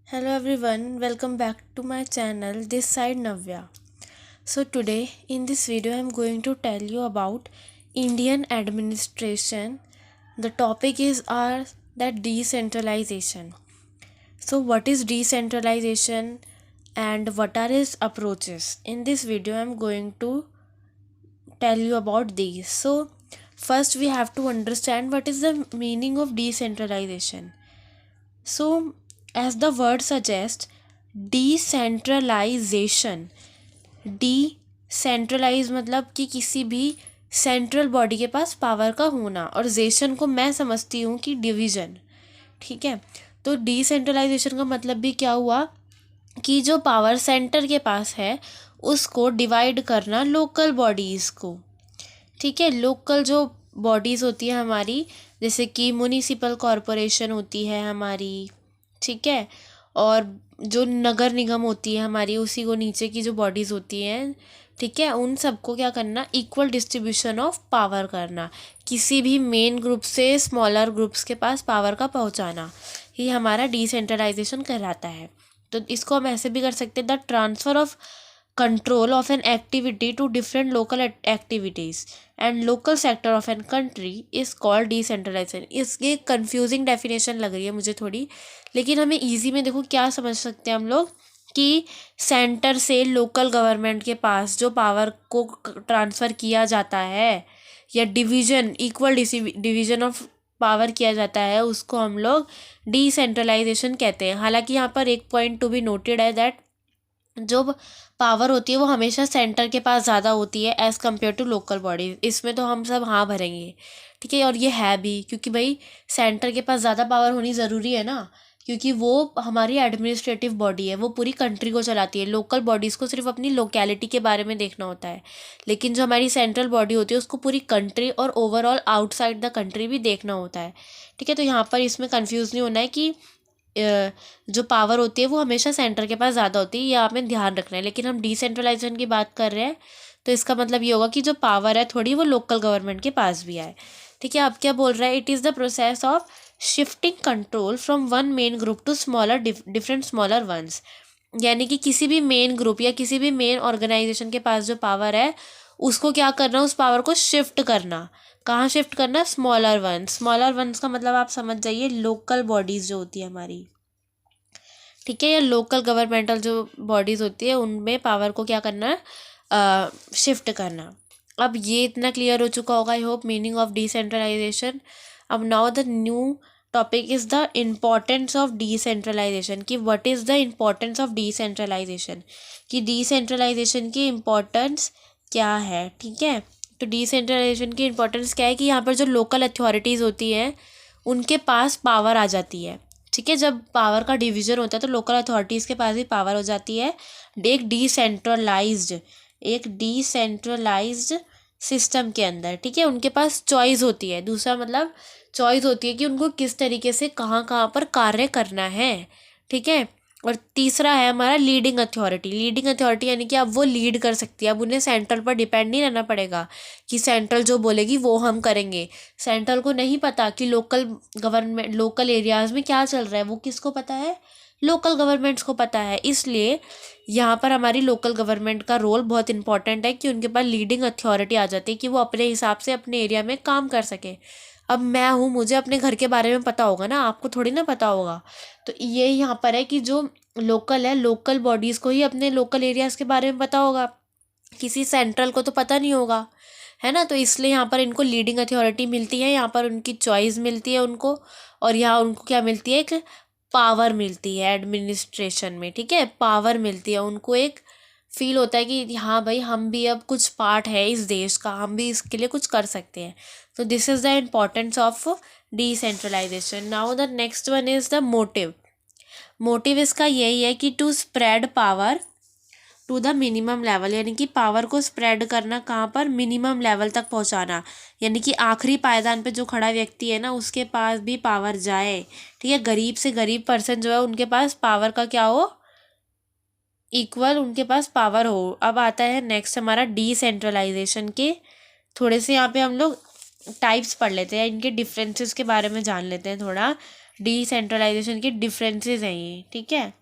Hello everyone, welcome back to my channel. This side Navya. So today in this video I am going to tell you about Indian administration. The topic is that decentralization. So what is decentralization and what are its approaches? In this video I am going to tell you about these. So first we have to understand what is the meaning of decentralization. So, as the word suggests, decentralisation decentralise मतलब कि किसी भी central body के पास power का होना, और जेशन को मैं समझती हूँ कि डिवीज़न। ठीक है, तो डिसेंट्रलाइजेशन का मतलब भी क्या हुआ कि जो पावर सेंटर के पास है उसको डिवाइड करना लोकल बॉडीज़ को। ठीक है, लोकल जो बॉडीज़ होती है हमारी, जैसे कि म्युनिसिपल कॉरपोरेशन होती है हमारी, ठीक है, और जो नगर निगम होती है हमारी, उसी को नीचे की जो बॉडीज़ होती हैं, ठीक है, उन सबको क्या करना, इक्वल डिस्ट्रीब्यूशन ऑफ पावर करना, किसी भी मेन ग्रुप से स्मॉलर ग्रुप्स के पास पावर का पहुंचाना, ये हमारा डिसेंट्रलाइजेशन कहलाता है। तो इसको हम ऐसे भी कर सकते हैं, the transfer of control of an activity to different local activities and local sector of an country is called decentralization। इसके confusing definition लग रही है मुझे थोड़ी, लेकिन हमें easy में देखो क्या समझ सकते हैं हम लोग कि सेंटर से लोकल गवर्नमेंट के पास जो पावर को ट्रांसफ़र किया जाता है या division, equal division of power किया जाता है, उसको हम लोग डिसेंट्रलाइजेशन कहते हैं। हालांकि यहाँ पर एक पॉइंट टू बी नोटेड है दैट जो पावर होती है वो हमेशा सेंटर के पास ज़्यादा होती है as compare to local body. इसमें तो हम सब हाँ भरेंगे, ठीक है, और ये है भी, क्योंकि भाई सेंटर के पास ज़्यादा पावर होनी ज़रूरी है ना, क्योंकि वो हमारी एडमिनिस्ट्रेटिव बॉडी है, वो पूरी कंट्री को चलाती है। लोकल बॉडीज़ को सिर्फ अपनी लोकेलिटी के बारे में देखना होता है, लेकिन जो हमारी सेंट्रल बॉडी होती है उसको पूरी कंट्री और ओवरऑल आउटसाइड द कंट्री भी देखना होता है। ठीक है, तो यहाँ पर इसमें कन्फ्यूज़ नहीं होना है कि जो पावर होती है वो हमेशा सेंटर के पास ज़्यादा होती है, ये आपने ध्यान रखना है। लेकिन हम डिसेंट्रलाइजेशन की बात कर रहे हैं, तो इसका मतलब ये होगा कि जो पावर है थोड़ी वो लोकल गवर्नमेंट के पास भी आए। ठीक है, अब क्या बोल रहा है, it is the process of shifting control from one main group to smaller different smaller ones. यानी कि किसी भी मेन ग्रुप या किसी भी मेन ऑर्गेनाइजेशन के पास जो पावर है उसको क्या करना, उस पावर को शिफ्ट करना। कहाँ शिफ्ट करना, स्मॉलर वंस। स्मॉलर वंस का मतलब आप समझ जाइए लोकल बॉडीज़ जो होती है हमारी, ठीक है, या लोकल गवर्नमेंटल जो बॉडीज़ होती है उनमें पावर को क्या करना है, शिफ्ट करना। अब ये इतना क्लियर हो चुका होगा I hope, meaning of decentralisation. अब now the new topic is the importance of decentralisation, कि what is the importance of decentralisation, कि डिसेंट्रलाइजेशन की इम्पोर्टेंस क्या है। ठीक है, तो डिसेंट्रलाइजेशन की इम्पोर्टेंस क्या है कि यहाँ पर जो लोकल अथॉरिटीज़ होती हैं उनके पास पावर आ जाती है। ठीक है, जब पावर का डिवीज़न होता है तो लोकल अथॉरिटीज़ के पास भी पावर हो जाती है एक डिसेंट्रलाइज्ड सिस्टम के अंदर। ठीक है, उनके पास चॉइस होती है, दूसरा मतलब चॉइस होती है कि उनको किस तरीके से कहाँ कहाँ पर कार्य करना है। ठीक है, और तीसरा है हमारा लीडिंग अथॉरिटी यानी कि अब वो लीड कर सकती है, अब उन्हें सेंट्रल पर डिपेंड नहीं रहना पड़ेगा कि सेंट्रल जो बोलेगी वो हम करेंगे। सेंट्रल को नहीं पता कि लोकल एरियाज़ में क्या चल रहा है, वो किसको पता है, लोकल गवर्नमेंट्स को पता है। इसलिए यहाँ पर हमारी लोकल गवर्नमेंट का रोल बहुत इंपॉर्टेंट है कि उनके पास लीडिंग अथॉरिटी आ जाती है कि वो अपने हिसाब से अपने एरिया में काम कर सके। अब मैं हूँ, मुझे अपने घर के बारे में पता होगा ना, आपको थोड़ी ना पता होगा। तो ये यहाँ पर है कि जो लोकल है, लोकल बॉडीज़ को ही अपने लोकल एरियाज़ के बारे में पता होगा, किसी सेंट्रल को तो पता नहीं होगा, है ना। तो इसलिए यहाँ पर इनको लीडिंग अथॉरिटी मिलती है, यहाँ पर उनकी चॉइस मिलती है उनको, और यहाँ उनको क्या मिलती है, एक पावर मिलती है एडमिनिस्ट्रेशन में। ठीक है, पावर मिलती है उनको, एक फील होता है कि हाँ भाई हम भी अब कुछ पार्ट है इस देश का, हम भी इसके लिए कुछ कर सकते हैं। तो this is the importance of decentralisation. Now the next one is the motive इसका यही है कि to spread power to the minimum level, यानी कि पावर को स्प्रेड करना कहाँ पर, मिनिमम लेवल तक पहुँचाना, यानी कि आखिरी पायदान पे जो खड़ा व्यक्ति है ना उसके पास भी पावर जाए। ठीक है, गरीब से गरीब पर्सन जो है उनके पास पावर का क्या हो, इक्वल उनके पास पावर हो। अब आता है नेक्स्ट हमारा डिसेंट्रलाइजेशन के थोड़े से यहाँ पे हम लोग टाइप्स पढ़ लेते हैं, इनके डिफरेंसेस के बारे में जान लेते हैं थोड़ा। डिसेंट्रलाइजेशन के डिफरेंसेस हैं ये, ठीक है।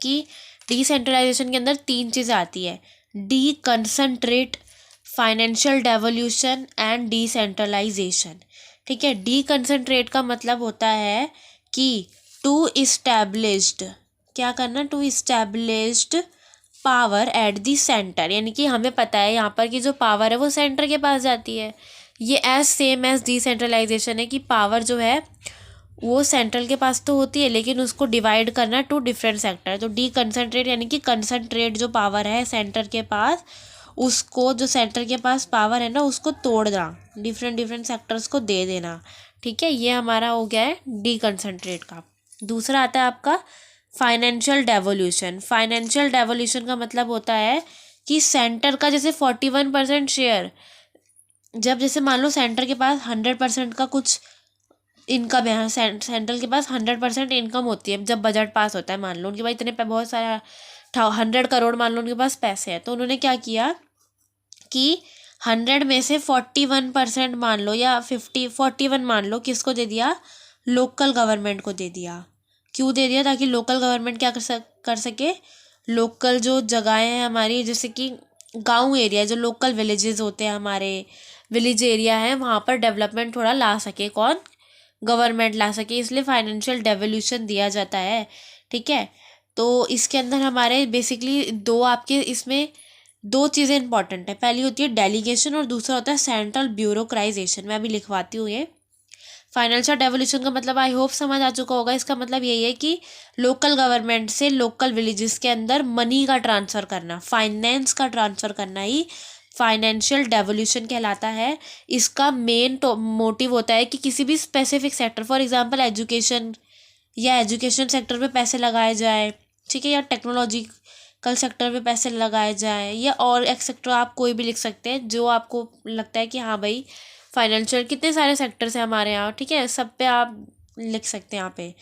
कि डिसेंट्रलाइजेशन के अंदर 3 चीज़ें आती है, deconcentrate, financial devolution and decentralisation, ठीक है। डी कंसंट्रेट का मतलब होता है कि टू इस्टेब्लिश्ड, क्या करना, to established power at the centre, यानी कि हमें पता है यहाँ पर कि जो पावर है वो सेंटर के पास जाती है। ये एज सेम एज डिसेंट्रलाइजेशन है कि पावर जो है वो सेंट्रल के पास तो होती है लेकिन उसको डिवाइड करना टू डिफरेंट सेक्टर। तो डी कंसंट्रेट यानी कि कंसंट्रेट जो पावर है सेंटर के पास, उसको जो सेंटर के पास पावर है ना उसको तोड़ना, डिफरेंट डिफरेंट सेक्टर्स को दे देना, ठीक है। ये हमारा हो गया है डी कंसंट्रेट का। दूसरा आता है आपका फाइनेंशियल डेवोल्यूशन। फाइनेंशियल डेवोल्यूशन का मतलब होता है कि सेंटर का जैसे 41% शेयर, जब जैसे मान लो सेंटर के पास 100% का कुछ इनकम है, सेंट्रल के पास 100% इनकम होती है जब बजट पास होता है, मान लो उनके पास इतने बहुत सारा 100 करोड़ मान लो उनके पास पैसे हैं, तो उन्होंने क्या किया कि 100 में से 41% मान लो या 41 मान लो, किसको दे दिया, लोकल गवर्नमेंट को दे दिया। क्यों दे दिया, ताकि लोकल गवर्नमेंट क्या कर सके, लोकल जो जगहें हैं हमारी, जैसे कि गांव एरिया, जो लोकल विलेजेस होते हैं हमारे, विलेज एरिया है, वहाँ पर डेवलपमेंट थोड़ा ला सके, कौन, गवर्नमेंट ला सके, इसलिए फाइनेंशियल डेवोल्यूशन दिया जाता है, ठीक है। तो इसके अंदर हमारे बेसिकली आपके इसमें 2 चीज़ें इंपॉर्टेंट है, पहली होती है डेलीगेशन और दूसरा होता है सेंट्रल ब्यूरोक्राइजेशन। मैं अभी लिखवाती हूँ ये। फाइनेंशियल डेवोल्यूशन का मतलब आई होप समझ आ चुका होगा। इसका मतलब यही है कि लोकल गवर्नमेंट से लोकल विलेजेस के अंदर मनी का ट्रांसफ़र करना, फाइनेंस का ट्रांसफ़र करना ही फाइनेंशियल डेवोल्यूशन कहलाता है। इसका मेन मोटिव होता है कि किसी भी specific sector, for example education, या एजुकेशन सेक्टर पे पैसे लगाए जाए, ठीक है, या टेक्नोलॉजिकल सेक्टर पे पैसे लगाए जाए, या और एक सेक्टर आप कोई भी लिख सकते हैं जो आपको लगता है कि हाँ भाई फाइनेंशियल, कितने सारे सेक्टर्स हैं हमारे यहाँ, ठीक है, सब पे आप लिख सकते हैं यहाँ पे।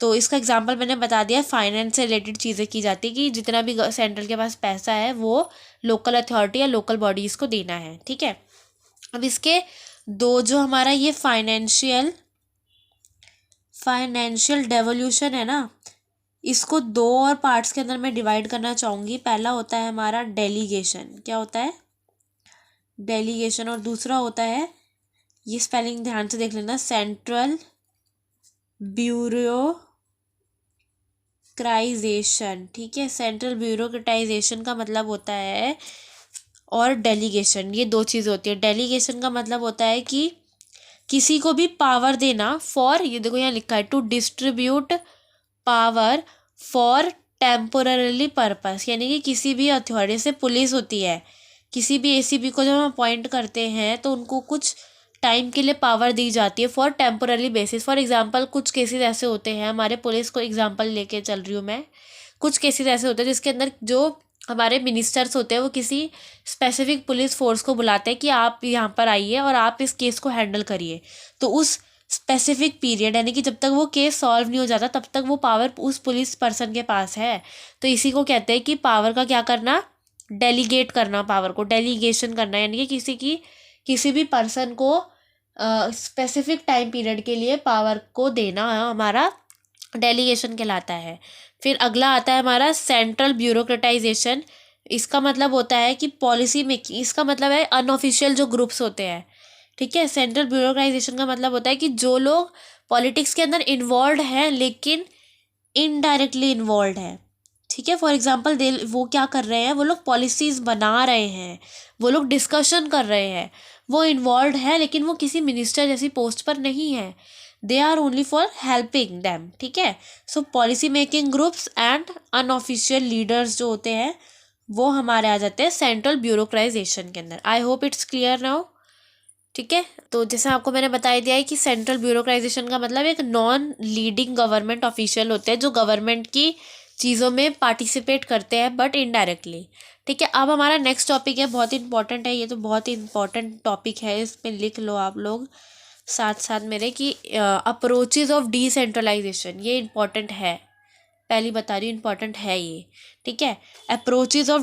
तो इसका एग्जांपल मैंने बता दिया, फाइनेंस से रिलेटेड चीज़ें की जाती है कि जितना भी सेंट्रल के पास पैसा है वो लोकल अथॉरिटी या लोकल बॉडीज़ को देना है, ठीक है। अब इसके 2 जो हमारा ये फाइनेंशियल डेवोल्यूशन है ना, इसको 2 और पार्ट्स के अंदर मैं डिवाइड करना चाहूँगी। पहला होता है हमारा डेलीगेशन, क्या होता है, डेलीगेशन, और दूसरा होता है, ये स्पेलिंग ध्यान से देख लेना, सेंट्रल ब्यूरोक्राइजेशन, ठीक है। सेंट्रल ब्यूरोक्रेटाइजेशन का मतलब होता है, और डेलीगेशन, ये 2 चीज़ होती है। डेलीगेशन का मतलब होता है कि किसी को भी पावर देना फॉर, ये देखो यहाँ लिखा है, to distribute power for temporarily purpose, यानी कि किसी भी अथॉरिटी से, पुलिस होती है, किसी भी एसीपी को जब हम अपॉइंट करते हैं तो उनको कुछ टाइम के लिए पावर दी जाती है for temporary basis. For example कुछ केसेस ऐसे होते हैं, हमारे पुलिस को एग्जांपल लेके चल रही हूँ मैं, कुछ केसेस ऐसे होते हैं जिसके अंदर जो हमारे मिनिस्टर्स होते हैं वो किसी स्पेसिफिक पुलिस फोर्स को बुलाते हैं कि आप यहाँ पर आइए और आप इस केस को हैंडल करिए। तो उस स्पेसिफिक पीरियड, यानी कि जब तक वो केस सॉल्व नहीं हो जाता तब तक वो पावर उस पुलिस पर्सन के पास है। तो इसी को कहते हैं कि पावर का क्या करना, डेलीगेट करना, पावर को डेलीगेशन करना, यानी कि किसी भी पर्सन को स्पेसिफिक टाइम पीरियड के लिए पावर को देना हमारा डेलीगेशन कहलाता है। फिर अगला आता है हमारा सेंट्रल ब्यूरोक्रेटाइजेशन। इसका मतलब होता है कि पॉलिसी मेकिंग, इसका मतलब है अनऑफिशियल जो ग्रुप्स होते हैं, ठीक है। सेंट्रल ब्यूरोक्राइजेशन का मतलब होता है कि जो लोग पॉलिटिक्स के अंदर इन्वॉल्व हैं लेकिन इनडायरेक्टली इन्वॉल्व है, ठीक है। फॉर एग्जांपल वो क्या कर रहे हैं, वो लोग पॉलिसीज़ बना रहे हैं, वो लोग डिस्कशन कर रहे हैं, वो इन्वॉल्व है लेकिन वो किसी मिनिस्टर जैसी पोस्ट पर नहीं है, they are only for helping them, ठीक है। So policy making groups and unofficial leaders जो होते हैं वो हमारे आ जाते हैं सेंट्रल ब्यूरोक्राइजेशन के अंदर। I hope it's clear now, ठीक है। तो जैसे आपको मैंने बता दिया है कि सेंट्रल ब्यूरोक्राइजेशन का मतलब एक नॉन लीडिंग गवर्नमेंट ऑफिशियल होते हैं जो गवर्नमेंट की चीज़ों में पार्टिसिपेट करते हैं बट इनडायरेक्टली, ठीक है। अब हमारा नेक्स्ट टॉपिक है, बहुत इंपॉर्टेंट है, ये तो बहुत ही इंपॉर्टेंट टॉपिक है, इसमें लिख लो आप लोग साथ साथ मेरे कि अप्रोचेज ऑफ डिसेंट्रलाइजेशन, ये इंपॉर्टेंट है, पहली बता रही हूँ इंपॉर्टेंट है ये, ठीक है। Approaches of